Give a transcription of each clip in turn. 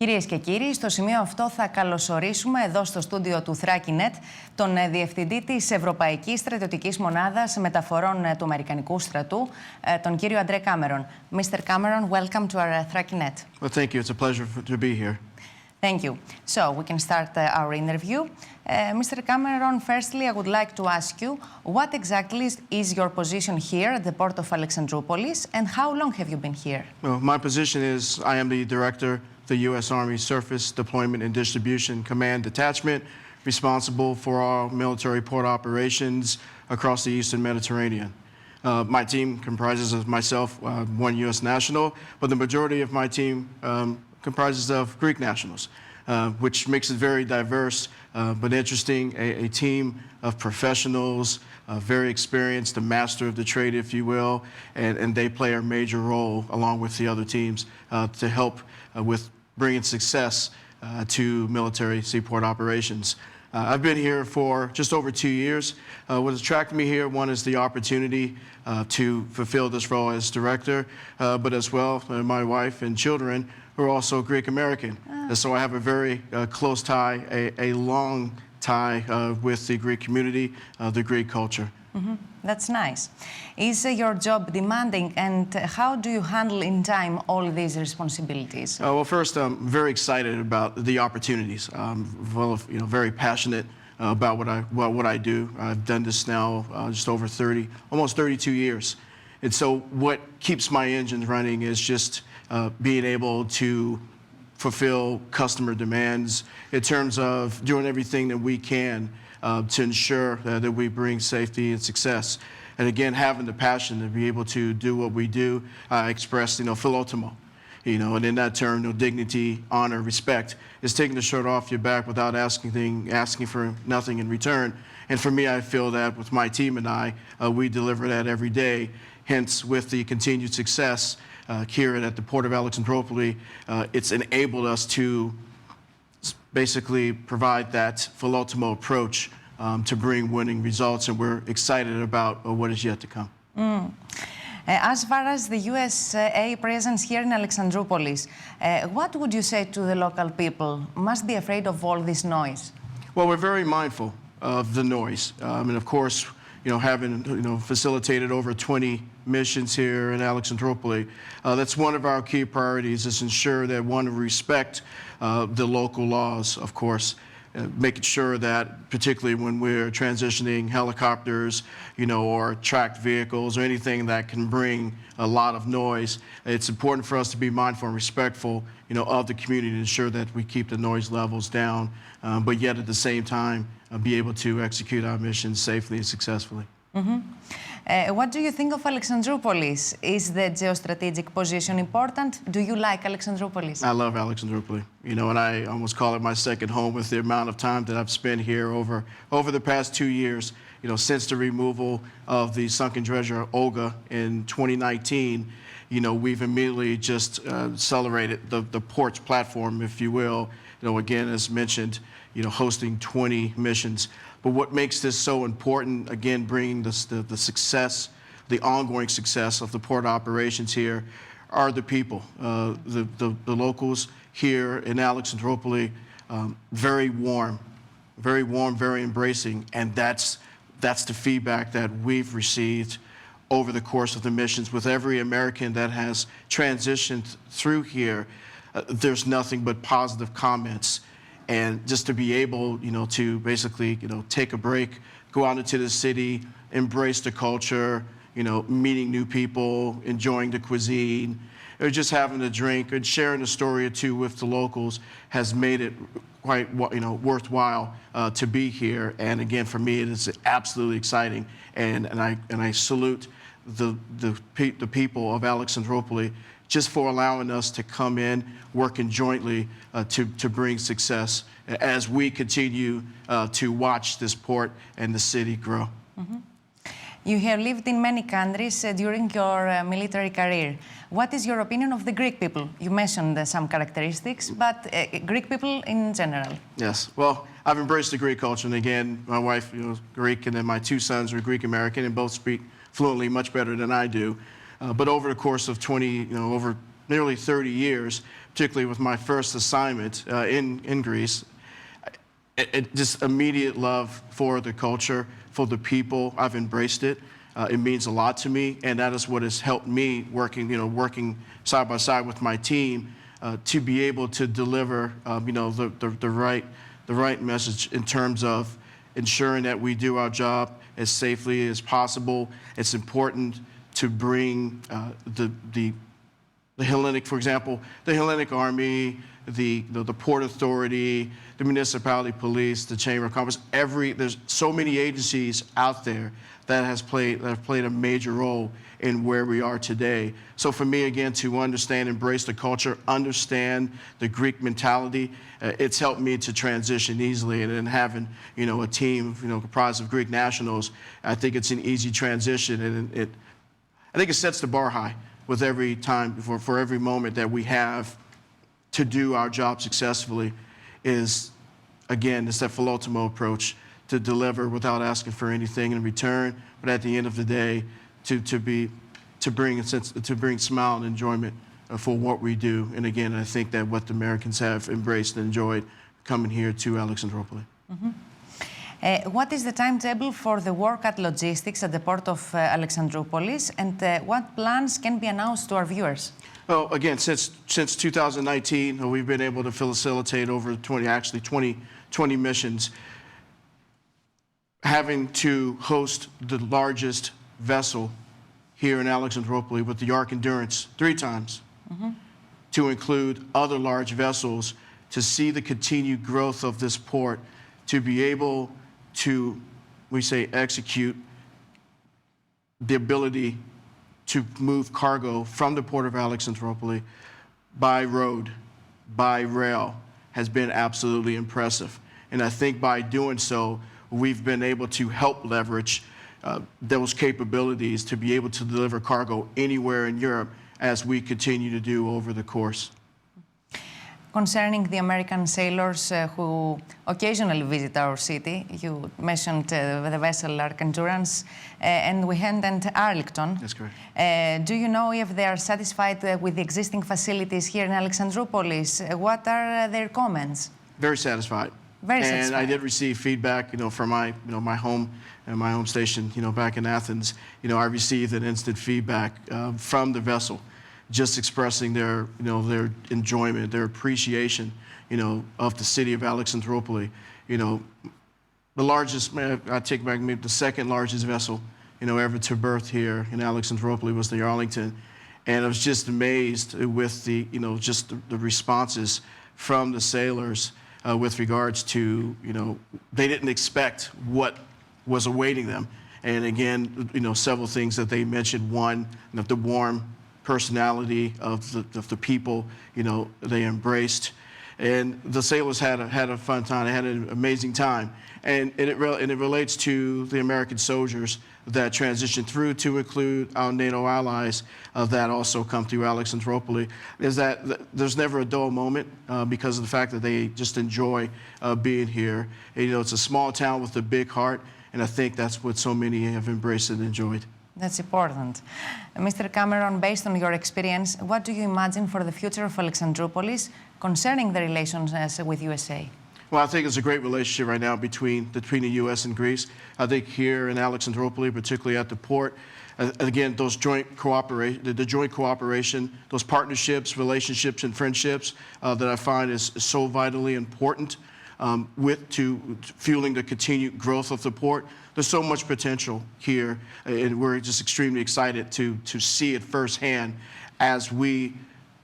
Κυρίες και κύριοι, στο σημείο αυτό θα καλωσορίσουμε εδώ στο στούντιο του ΘράκηΝΕΤ τον Διευθυντή της Ευρωπαϊκής Στρατιωτικής Μονάδας Μεταφορών του Αμερικανικού Στρατού, τον κύριο Andre Cameron. Mr. Cameron, welcome to our ΘράκηΝΕΤ. Well, thank you. It's a pleasure to be here. Thank you. So, we can start our interview. Mr. Cameron, firstly, I would like to ask you, what exactly is your position here at the port of Alexandroupolis, and how long have you been here? Well, my position is I am the Director of the U.S. Army Surface Deployment and Distribution Command Detachment, responsible for all military port operations across the Eastern Mediterranean. My team comprises of myself, one U.S. national, but the majority of my team comprises of Greek nationals, which makes it very diverse but interesting, a team of professionals, very experienced, a master of the trade, if you will, and they play a major role along with the other teams to help with bringing success to military seaport operations. I've been here for just over 2 years. What attracted me here, one is the opportunity to fulfill this role as director, but as well, my wife and children who are also Greek American. So I have a very close tie, a long tie with the Greek community, the Greek culture. Mm-hmm. That's nice. Is your job demanding, and how do you handle in time all these responsibilities? Well, first, I'm very excited about the opportunities. Very passionate about what I do. I've done this now just over almost 32 years. And so what keeps my engines running is just being able to fulfill customer demands in terms of doing everything that we can to ensure that we bring safety and success. And again, having the passion to be able to do what we do, I express, philotomo, and in that term, dignity, honor, respect, is taking the shirt off your back without asking for nothing in return. And for me, I feel that with my team and I, we deliver that every day. Hence, with the continued success here at the Port of Alexandroupolis, it's enabled us to basically provide that philotomo approach to bring winning results, and we're excited about what is yet to come. As far as the USA presence here in Alexandroupolis, what would you say to the local people? Must be afraid of all this noise? Well, we're very mindful of the noise, and of course, having facilitated over 20 missions here in Alexandroupolis, that's one of our key priorities, is ensure that we respect the local laws, of course, making sure that particularly when we're transitioning helicopters, or tracked vehicles or anything that can bring a lot of noise, it's important for us to be mindful and respectful, of the community to ensure that we keep the noise levels down, but yet at the same time be able to execute our missions safely and successfully. Mm-hmm. What do you think of Alexandroupolis? Is the geostrategic position important? Do you like Alexandroupolis? I love Alexandroupolis, and I almost call it my second home with the amount of time that I've spent here over the past 2 years. Since the removal of the sunken treasure Olga in 2019, we've immediately just accelerated the port's platform, if you will. Again, as mentioned, hosting 20 missions. But what makes this so important, again, bringing the success, the ongoing success of the port operations here, are the people, the locals here in Alexandroupolis, very warm, very embracing, and that's the feedback that we've received over the course of the missions. With every American that has transitioned through here, there's nothing but positive comments. And just to be able, to basically, take a break, go out into the city, embrace the culture, meeting new people, enjoying the cuisine, or just having a drink and sharing a story or two with the locals has made it quite, worthwhile to be here. And again, for me, it is absolutely exciting. And I salute the people of Alexandroupolis just for allowing us to come in, working jointly to bring success as we continue to watch this port and the city grow. Mm-hmm. You have lived in many countries during your military career. What is your opinion of the Greek people? You mentioned some characteristics, but Greek people in general. Yes, well, I've embraced the Greek culture, and again, my wife is Greek, and then my 2 sons are Greek American, and both speak fluently much better than I do. But over the course of over nearly 30 years, particularly with my first assignment in Greece. Just immediate love for the culture, for the people. I've embraced it. It means a lot to me, and that is what has helped me working side by side with my team to be able to deliver, the right message in terms of ensuring that we do our job as safely as possible. It's important to bring the Hellenic, for example, the Hellenic Army, the Port Authority, the Municipality Police, the Chamber of Commerce. There's so many agencies out there that have played a major role in where we are today. So for me, again, to understand, embrace the culture, understand the Greek mentality, it's helped me to transition easily. And then having, a team, comprised of Greek nationals, I think it's an easy transition. And I think it sets the bar high with every time, for every moment that we have to do our job successfully is, again, it's that philotimo approach to deliver without asking for anything in return, but at the end of the day, to bring smile and enjoyment for what we do. And again, I think that what the Americans have embraced and enjoyed coming here to Alexandroupolis. Mm-hmm. What is the timetable for the work at logistics at the port of Alexandroupolis, and what plans can be announced to our viewers? Well, again, since 2019, we've been able to facilitate over 20 missions. Having to host the largest vessel here in Alexandroupolis with the Ark Endurance 3 times, to include other large vessels, to see the continued growth of this port, to be able to, execute the ability to move cargo from the port of Alexandroupolis by road, by rail, has been absolutely impressive. And I think by doing so, we've been able to help leverage those capabilities to be able to deliver cargo anywhere in Europe as we continue to do over the course. Concerning the American sailors who occasionally visit our city, you mentioned the vessel Ark Endurance, and we had Arlington. That's correct. Do you know if they are satisfied with the existing facilities here in Alexandroupolis? What are their comments? Very satisfied. Very satisfied. And I did receive feedback, from my home and my home station, back in Athens. I received an instant feedback from the vessel, just expressing their enjoyment, their appreciation, of the city of Alexandroupolis. The largest, I take back maybe the second largest vessel, ever to berth here in Alexandroupolis was the Arlington. And I was just amazed with the, just the responses from the sailors with regards to, they didn't expect what was awaiting them. And again, several things that they mentioned. One, the warm personality of the people, they embraced. And the sailors had a fun time. They had an amazing time. And it relates to the American soldiers that transitioned through, to include our NATO allies that also come through Alexandroupolis, is that there's never a dull moment because of the fact that they just enjoy being here. And, it's a small town with a big heart, and I think that's what so many have embraced and enjoyed. That's important. Mr. Cameron, based on your experience, what do you imagine for the future of Alexandroupolis concerning the relations with USA? Well, I think it's a great relationship right now between the U.S. and Greece. I think here in Alexandroupolis, particularly at the port, again, the joint cooperation, those partnerships, relationships, and friendships that I find is so vitally important to fueling the continued growth of the port. There's so much potential here, and we're just extremely excited to see it firsthand as we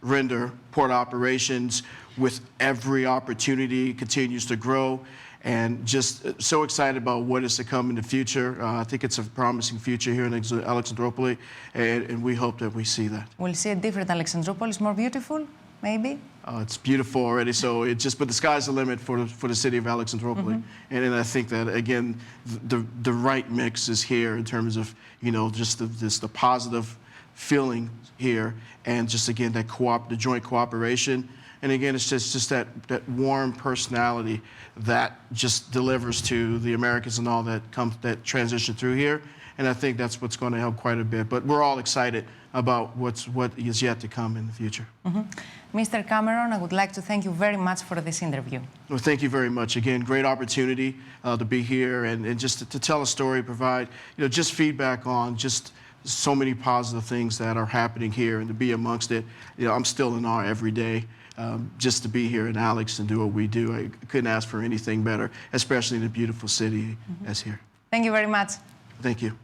render port operations with every opportunity continues to grow, and just so excited about what is to come in the future. I think it's a promising future here in Alexandroupolis, and we hope that we see that. We'll see a different Alexandroupolis, more beautiful, maybe? It's beautiful already, but the sky's the limit for the city of Alexandroupolis. And I think that, again, the right mix is here in terms of, just the positive feeling here, and just, again, the joint cooperation. And again, it's just that warm personality that just delivers to the Americans and all that transition through here. and I think that's what's going to help quite a bit. But we're all excited about what is yet to come in the future. Mr. Cameron, I would like to thank you very much for this interview. Well, thank you very much. Again, great opportunity to be here and just to tell a story, provide just feedback on just so many positive things that are happening here, and to be amongst it. I'm still in awe every day. Just to be here in Alex and do what we do, I couldn't ask for anything better, especially in a beautiful city as here. Thank you very much. Thank you.